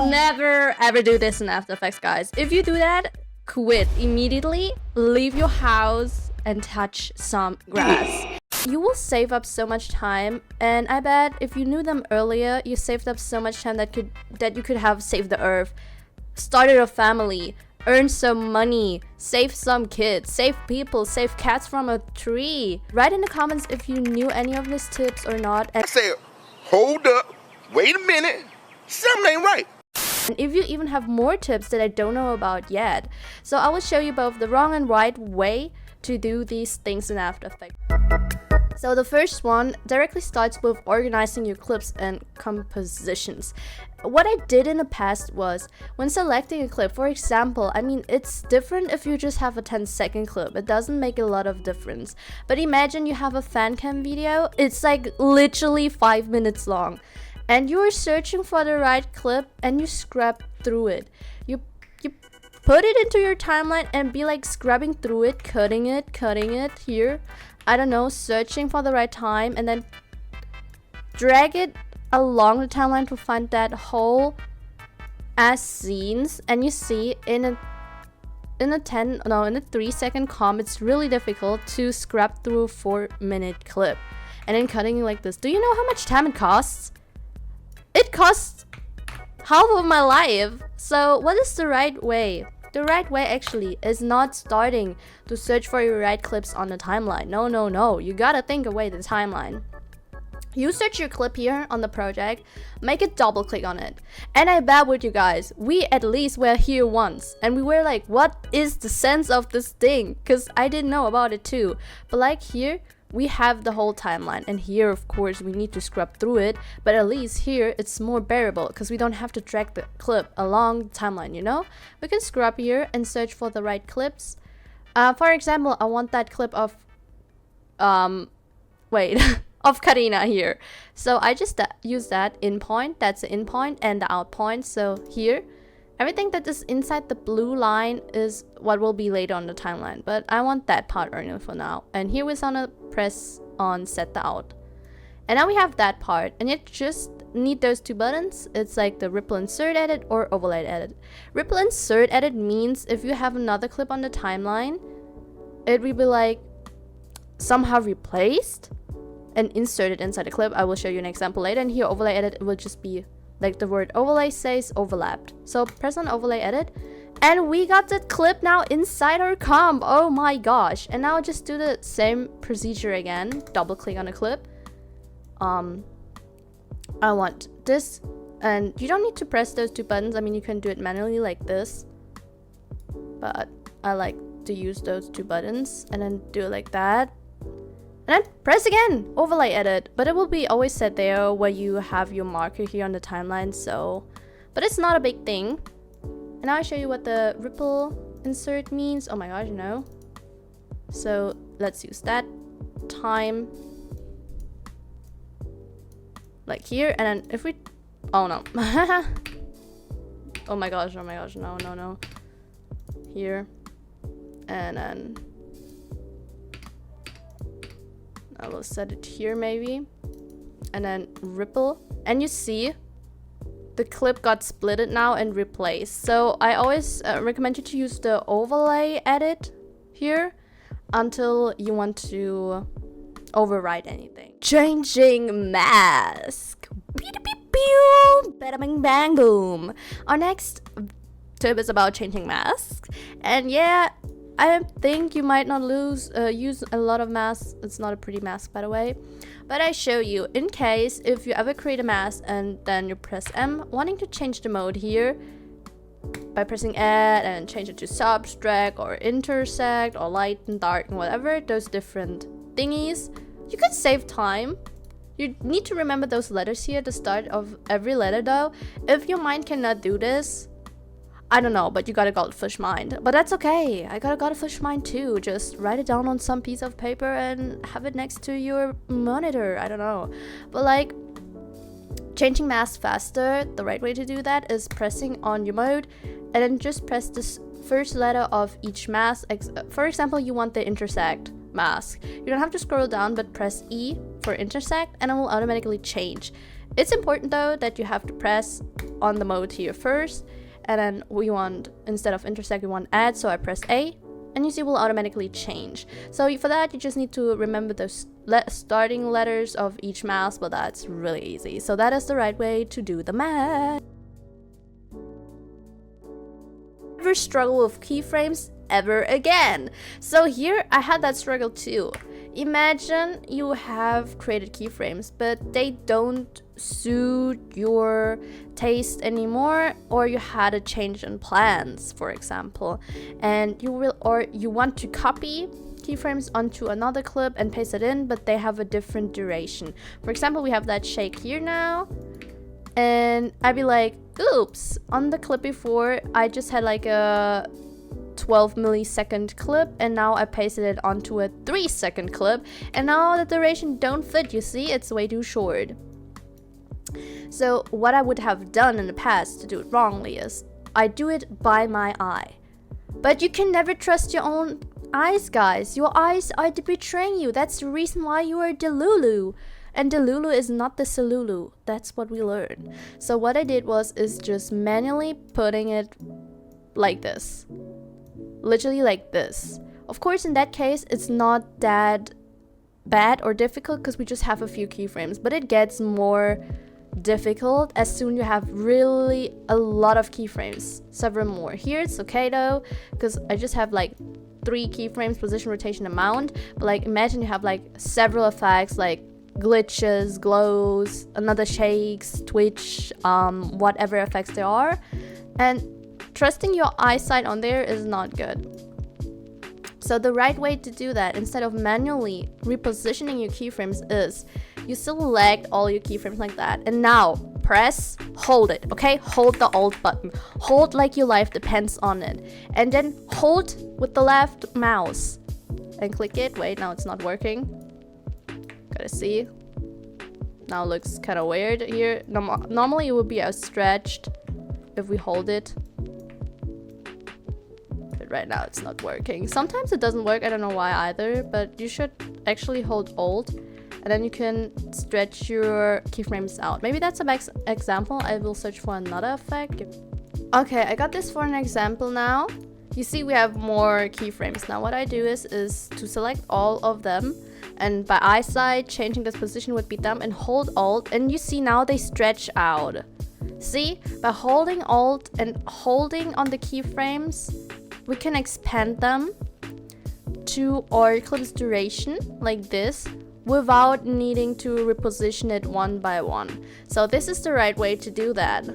Never ever do this in After Effects, guys. If you do that, quit immediately, leave your house and touch some grass. You will save up so much time, and I bet if you knew them earlier, you saved up so much time that you could have saved the earth, started a family, earned some money, saved some kids, saved people, saved cats from a tree. Write in the comments if you knew any of these tips or not. I said, hold up, wait a minute, something ain't right. And if you even have more tips that I don't know about yet. So I will show you both the wrong and right way to do these things in After Effects. So the first one directly starts with organizing your clips and compositions. What I did in the past was, when selecting a clip, for example, I mean, it's different if you just have a 10-second clip. It doesn't make a lot of difference. But imagine you have a fan cam video. It's like literally 5 minutes long. And you are searching for the right clip and you scrub through it. You put it into your timeline and be like scrubbing through it, cutting it here. I don't know, searching for the right time, and then drag it along the timeline to find that whole ass scenes. And you see in a 3-second comp, it's really difficult to scrub through a 4-minute clip and then cutting it like this. Do you know how much time it costs? It costs half of my life. So what is the right way? The right way actually is not starting to search for your right clips on the timeline. No. You gotta think away the timeline. You search your clip here on the project, make a double click on it. And I bet with you guys, we at least were here once. And we were like, what is the sense of this thing? Because I didn't know about it too. But like here, we have the whole timeline, and here of course we need to scrub through it, but at least here it's more bearable because we don't have to drag the clip along the timeline, you know? We can scrub here and search for the right clips. For example, I want that clip of of Karina here. So I just use that in point, that's the in point, and the out point. So here, everything that is inside the blue line is what will be later on the timeline, but I want that part only for now. And here we're gonna press on set the out. And now we have that part, and you just need those two buttons. It's like the ripple insert edit or overlay edit. Ripple insert edit means if you have another clip on the timeline, it will be like somehow replaced and inserted inside the clip. I will show you an example later. And here overlay edit, it will just be like the word overlay says, overlapped. So press on overlay edit, and we got that clip now inside our comp. Oh my gosh. And now just do the same procedure again. Double click on the clip. I want this, and you don't need to press those two buttons. I mean, you can do it manually like this, but I like to use those two buttons and then do it like that. And then press again, overlay edit, but it will be always set there where you have your marker here on the timeline. So, but it's not a big thing. And now I show you what the ripple insert means. Oh my gosh, no. So let's use that time like here, and then if we, oh no. oh my gosh, no. Here, and then I will set it here maybe, and then ripple, and you see the clip got splitted now and replaced. So I always recommend you to use the overlay edit here until you want to overwrite anything. Changing mask. Bada bing bang boom. Our next tip is about changing masks, and yeah, I think you might not use a lot of masks. It's not a pretty mask, by the way, but I show you in case if you ever create a mask and then you press M, wanting to change the mode here by pressing add and change it to subtract or intersect or light and dark and whatever, those different thingies. You can save time. You need to remember those letters here at the start of every letter though. If your mind cannot do this, I don't know, but you got a goldfish mind. But that's okay. I got a goldfish mind too. Just write it down on some piece of paper and have it next to your monitor. I don't know. But like, changing mask faster, the right way to do that is pressing on your mode and then just press this first letter of each mask. For example, you want the intersect mask. You don't have to scroll down, but press E for intersect and it will automatically change. It's important though that you have to press on the mode here first, and then we want, instead of intersect, we want add, so I press A, and you see it will automatically change. So for that, you just need to remember the starting letters of each mouse, but that's really easy. So that is the right way to do the math. Never struggle with keyframes ever again. So here I had that struggle too. Imagine you have created keyframes, but they don't suit your taste anymore, or you had a change in plans, for example, and you want to copy keyframes onto another clip and paste it in, but they have a different duration. For example, we have that shake here now, and I'd be like, oops, on the clip before I just had like a 12 millisecond clip, and now I pasted it onto a 3-second clip, and now the duration don't fit. You see, it's way too short. So what I would have done in the past to do it wrongly is I do it by my eye. But you can never trust your own eyes, guys. Your eyes are betraying you. That's the reason why you are Delulu. And Delulu is not the Salulu. That's what we learned. So what I did is just manually putting it like this. Literally like this. Of course, in that case, it's not that bad or difficult because we just have a few keyframes, but it gets more difficult as soon you have really a lot of keyframes, several more. Here it's okay though, because I just have like 3 keyframes, position, rotation, amount. But like imagine you have like several effects like glitches, glows, another shakes, twitch, whatever effects there are, and trusting your eyesight on there is not good. So the right way to do that, instead of manually repositioning your keyframes, is you select all your keyframes like that, and now press, hold it, okay? Hold the Alt button. Hold like your life depends on it. And then hold with the left mouse and click it. Wait, now it's not working. Gotta see. Now it looks kind of weird here. Normally it would be outstretched if we hold it. Right now it's not working. Sometimes it doesn't work, I don't know why either, but you should actually hold Alt and then you can stretch your keyframes out. Maybe that's a example. I will search for another effect. Okay, I got this for an example now. You see we have more keyframes. Now what I do is to select all of them, and by eyesight changing this position would be dumb, and hold Alt, and you see now they stretch out. See, by holding Alt and holding on the keyframes, we can expand them to our clip's duration like this without needing to reposition it one by one. So this is the right way to do that.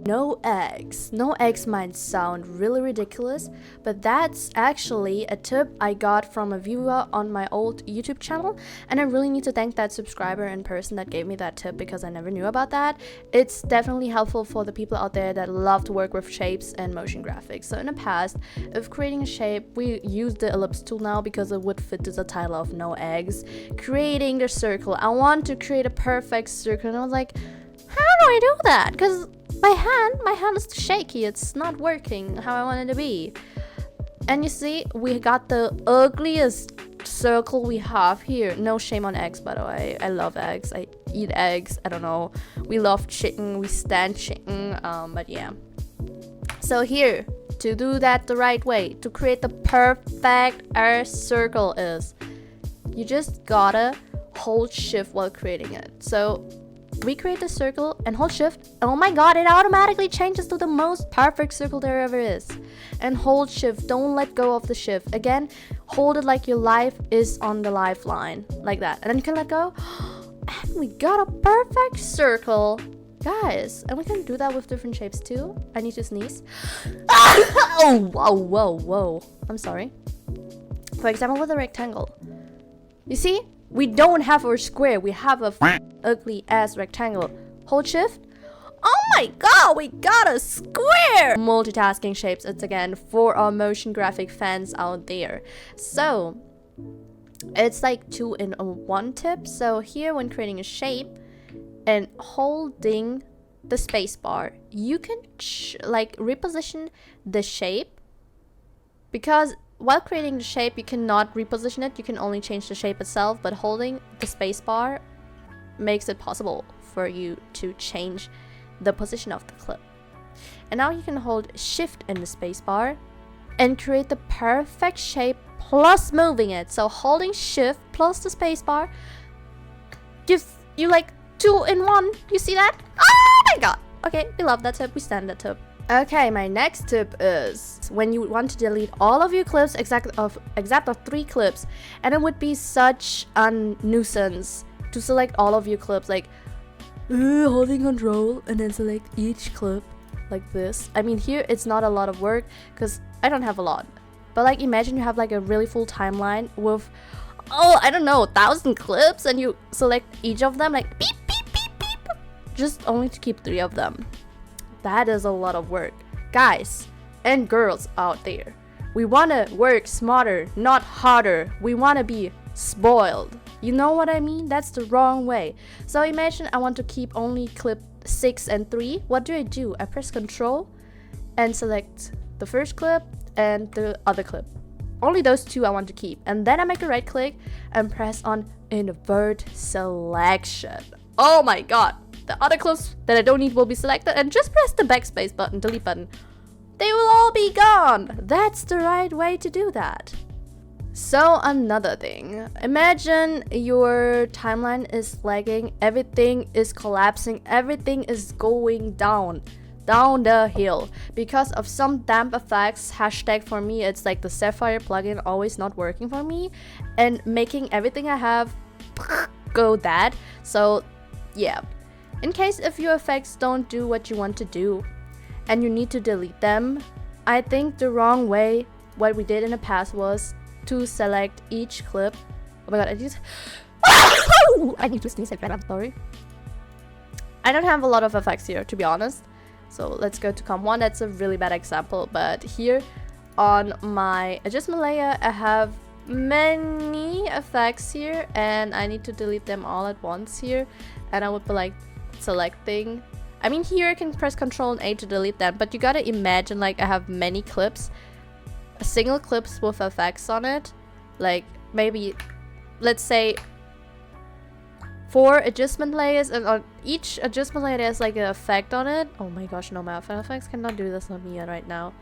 No eggs. No eggs might sound really ridiculous, but that's actually a tip I got from a viewer on my old YouTube channel, and I really need to thank that subscriber in person that gave me that tip because I never knew about that. It's definitely helpful for the people out there that love to work with shapes and motion graphics. So in the past, if creating a shape, we use the ellipse tool now because it would fit to the title of no eggs. Creating the circle. I want to create a perfect circle, and I was like, how do I do that? Because my hand is too shaky. It's not working how I want it to be. And you see, we got the ugliest circle we have here. No shame on eggs, by the way. I love eggs. I eat eggs. I don't know. We love chicken. We stand chicken. But yeah. So here, to do that the right way, to create the perfect circle is, you just gotta hold shift while creating it. So we create the circle and hold shift. Oh my god, it automatically changes to the most perfect circle there ever is. And hold shift, don't let go of the shift. Again, hold it like your life is on the lifeline, like that. And then you can let go. And we got a perfect circle, guys. And we can do that with different shapes too. I need to sneeze. Oh, whoa. I'm sorry. For example, with a rectangle. You see? We don't have a square, we have a ugly ass rectangle. Hold shift. Oh my god, we got a square! Multitasking shapes, it's again for our motion graphic fans out there. So, it's like 2-in-1 tip. So here, when creating a shape and holding the space bar, you can like reposition the shape, because while creating the shape, you cannot reposition it. You can only change the shape itself, but holding the spacebar makes it possible for you to change the position of the clip. And now you can hold shift in the spacebar and create the perfect shape plus moving it. So holding shift plus the spacebar gives you like 2 in 1. You see that? Oh my god. Okay, we love that tip. We stand that tip. Okay, my next tip is when you want to delete all of your clips except of 3 clips, and it would be such a nuisance to select all of your clips, like holding control and then select each clip like this. I mean, here it's not a lot of work because I don't have a lot, but like imagine you have like a really full timeline with I don't know, 1,000 clips, and you select each of them like beep beep beep beep, just only to keep 3 of them. That is a lot of work. Guys and girls out there, we want to work smarter, not harder. We want to be spoiled. You know what I mean? That's the wrong way. So imagine I want to keep only clip 6 and 3. What do? I press Control and select the first clip and the other clip. Only those 2 I want to keep. And then I make a right click and press on Invert Selection. Oh my god. The other clips that I don't need will be selected, and just press the backspace button, delete button. They will all be gone. That's the right way to do that. So another thing, imagine your timeline is lagging, everything is collapsing, everything is going down the hill because of some damp effects. Hashtag for me, it's like the Sapphire plugin always not working for me and making everything I have go that. So yeah. In case if your effects don't do what you want to do and you need to delete them, I think the wrong way, what we did in the past, was to select each clip. Oh my god, I need to sneeze again, I'm sorry. I don't have a lot of effects here, to be honest. So let's go to Com1. That's a really bad example, but here on my adjustment layer, I have many effects here and I need to delete them all at once here. And I would be like, selecting, I mean, here I can press Ctrl and A to delete them, but you gotta imagine like I have many clips, single clips with effects on it, like maybe let's say 4 adjustment layers, and on each adjustment layer there's like an effect on it. Oh my gosh, no, my After Effects cannot do this on me right now.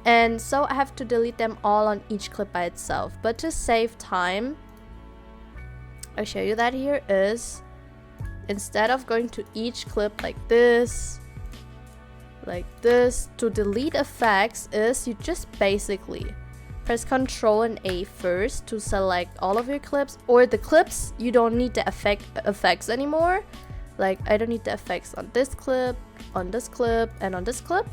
And so I have to delete them all on each clip by itself. But to save time, I'll show you that here is, instead of going to each clip like this, to delete effects, is you just basically press Ctrl and A first to select all of your clips, or the clips you don't need the effects anymore. Like I don't need the effects on this clip, and on this clip.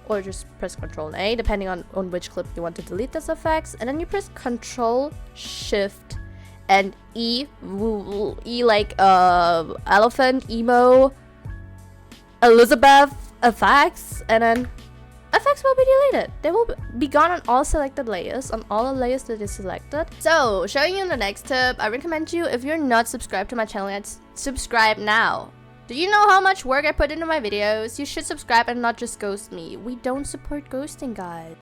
Or just press Ctrl and A depending on which clip you want to delete those effects, and then you press Ctrl, Shift, and E like elephant, emo, Elizabeth effects, and then effects will be deleted. They will be gone on all selected layers, on all the layers that is selected. So showing you the next tip, I recommend you, if you're not subscribed to my channel yet, subscribe now. Do you know how much work I put into my videos? You should subscribe and not just ghost me. We don't support ghosting, guys.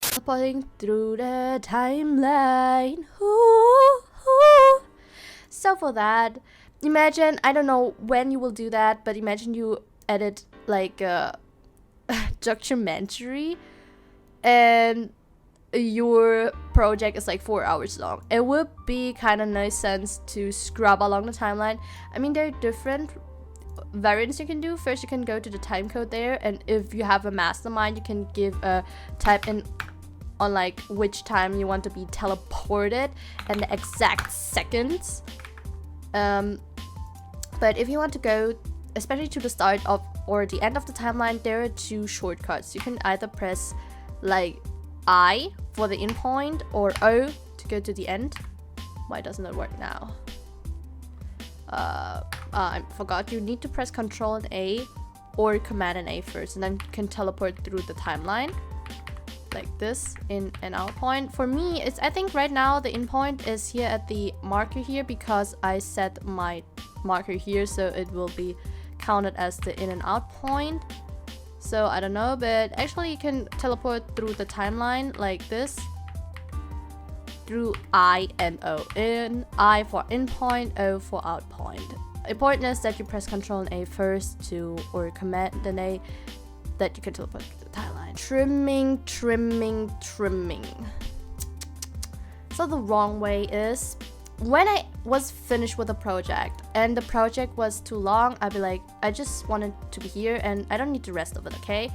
Teleporting through the timeline. Ooh, ooh. So for that, imagine, I don't know when you will do that, but imagine you edit like a documentary and your project is like 4 hours long. It would be kind of nice sense to scrub along the timeline. I mean, there are different variants you can do. First, you can go to the time code there, and if you have a mastermind, you can give a type in on like which time you want to be teleported and the exact seconds. But if you want to go especially to the start of or the end of the timeline, there are 2 shortcuts. You can either press like I for the in point or O to go to the end. Why doesn't it work now? I forgot. You need to press Ctrl and A or Command and A first, and then you can teleport through the timeline like this, in and out point. For me, it's, I think right now the in point is here at the marker here because I set my marker here, so it will be counted as the in and out point. So I don't know, but actually you can teleport through the timeline like this. Through I and O. I for in point, O for out point. Important is that you press Ctrl and A first to, or Command and A, that you can teleport through the timeline. Trimming. So the wrong way is, when I was finished with a project and the project was too long, I'd be like, I just wanted to be here and I don't need the rest of it, okay?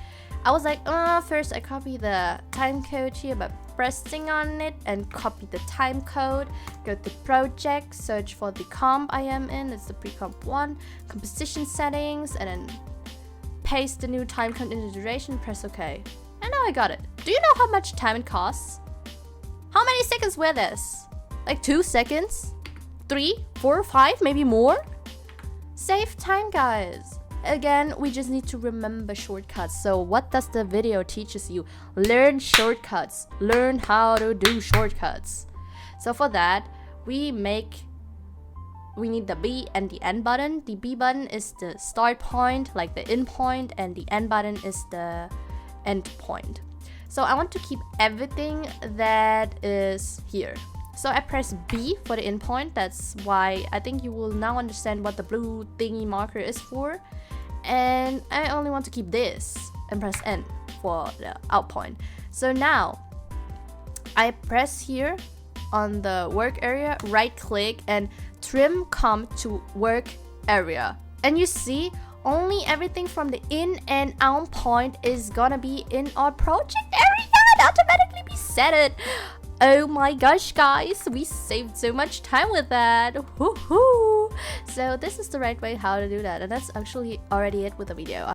I was like, first I copy the time code here by pressing on it and copy the time code, go to project, search for the comp I am in, it's the pre-comp 1, composition settings, and then paste the new time code into duration, press OK. And now I got it. Do you know how much time it costs? How many seconds were this? Like 2 seconds? 3, 4, 5, maybe more? Save time, guys. Again, we just need to remember shortcuts. So what does the video teaches you? Learn shortcuts. Learn how to do shortcuts. So for that, we need the B and the N button. The B button is the start point, like the in point, and the N button is the end point. So I want to keep everything that is here. So I press B for the in point. That's why I think you will now understand what the blue thingy marker is for. And I only want to keep this and press N for the out point. So now I press here on the work area, right click and trim comp to work area. And you see, only everything from the in and out point is gonna be in our project area and automatically be set. Oh my gosh, guys, we saved so much time with that. Woohoo! So this is the right way how to do that, and that's actually already it with the video.